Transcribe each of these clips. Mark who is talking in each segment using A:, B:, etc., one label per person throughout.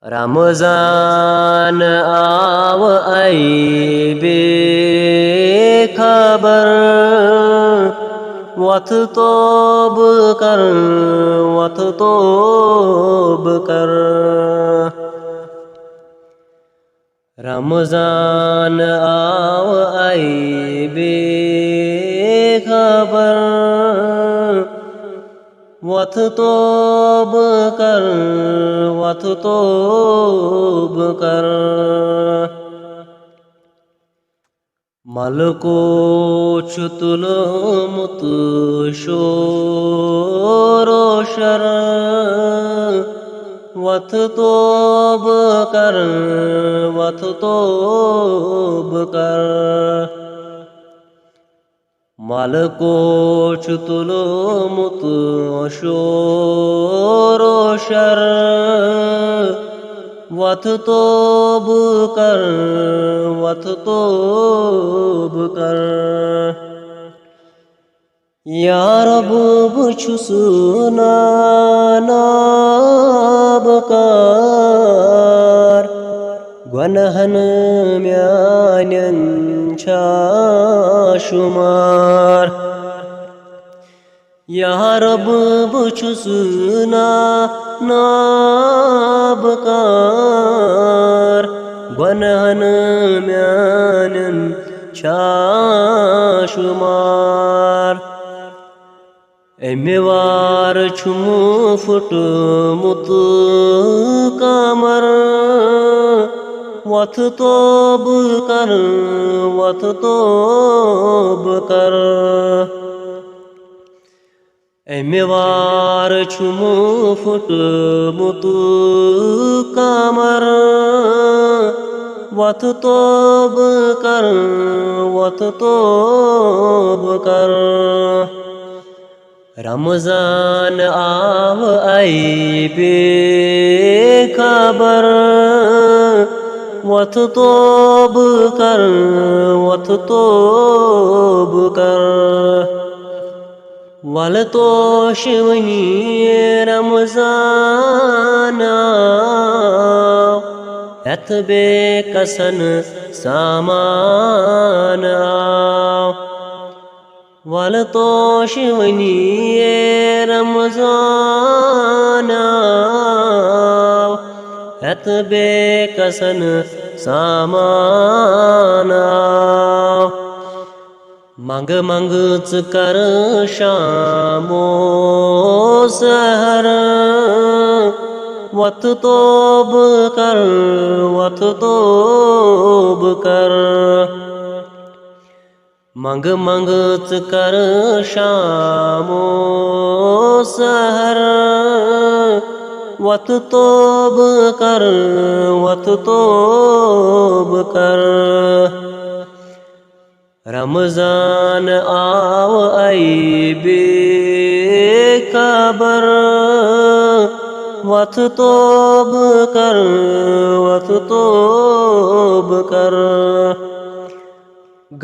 A: रमजान आव आई बेखबर वत तौब कर रमजान आव आई बेखबर वत तौब कर मलको चुतुल मुत शोरो शर वत तौब कर मलको चुतुल मुत शोरो शर वत तौब कर या रब बुछुस नाबकार गुनहन म्यानन छा शुमार या रब बुछुस नाबकार गुनहन म्यानन छा शुमार एमेवार छुमु फुटमुत कामर वत तौब कर एमेवार छुमु फुटमुत कामर वत तौब कर रमजान आव आई बेखबर वत तौब कर वल तोश वनी रमजान हथ बेकसन सामान वल तोश वनी रमजान हथ बेकसन सामान मंग मंगच कर शामो सहर वत तौब कर मंग मंगच कर शामो सहर वत तौब कर रमजान आव आई बेखबर वत तौब कर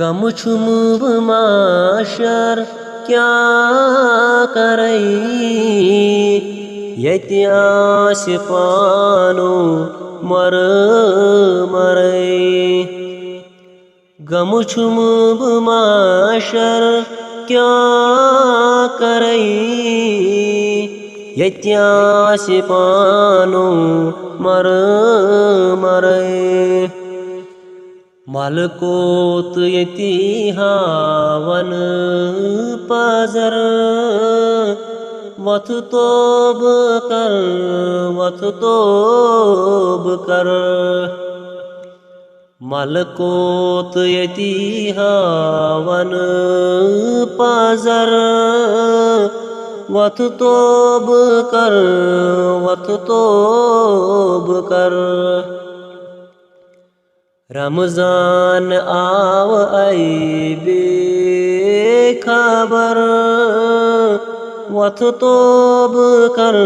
A: गम छुम माशर क्या करई यति आस पानो मर गम छुम माशर क्या करई यति आस पानो मर मलकोत यति हावन पाजर वत तौब कर मलकोत यति हावन पाजर वत तौब कर रमजान आव आई बेखबर वत तौब कर,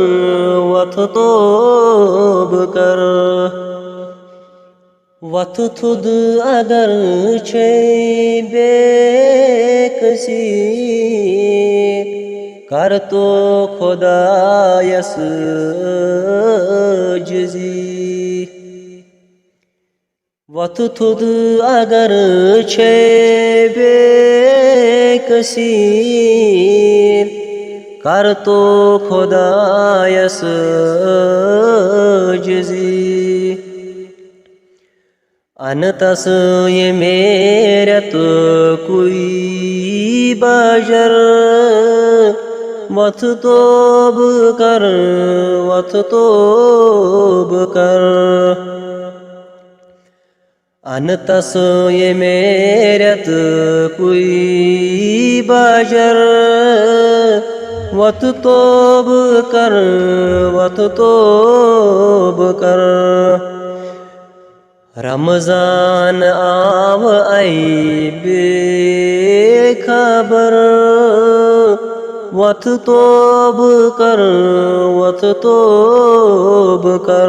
A: वत तौब कर। वत थुद अगर छे बेकसी, कर तो खुदायस जुजी। वत थुद अगर छे बेकसी, कर तो खुदायस जुजी। अनतस ये मेरत कोई बजर, वत तौब कर, वत तौब कर। अनतस ये मेरत कोई बजर, वत तौब कर, वत तौब कर। रमजान आव आई बेखबर, वत तौब कर, वत तौब कर।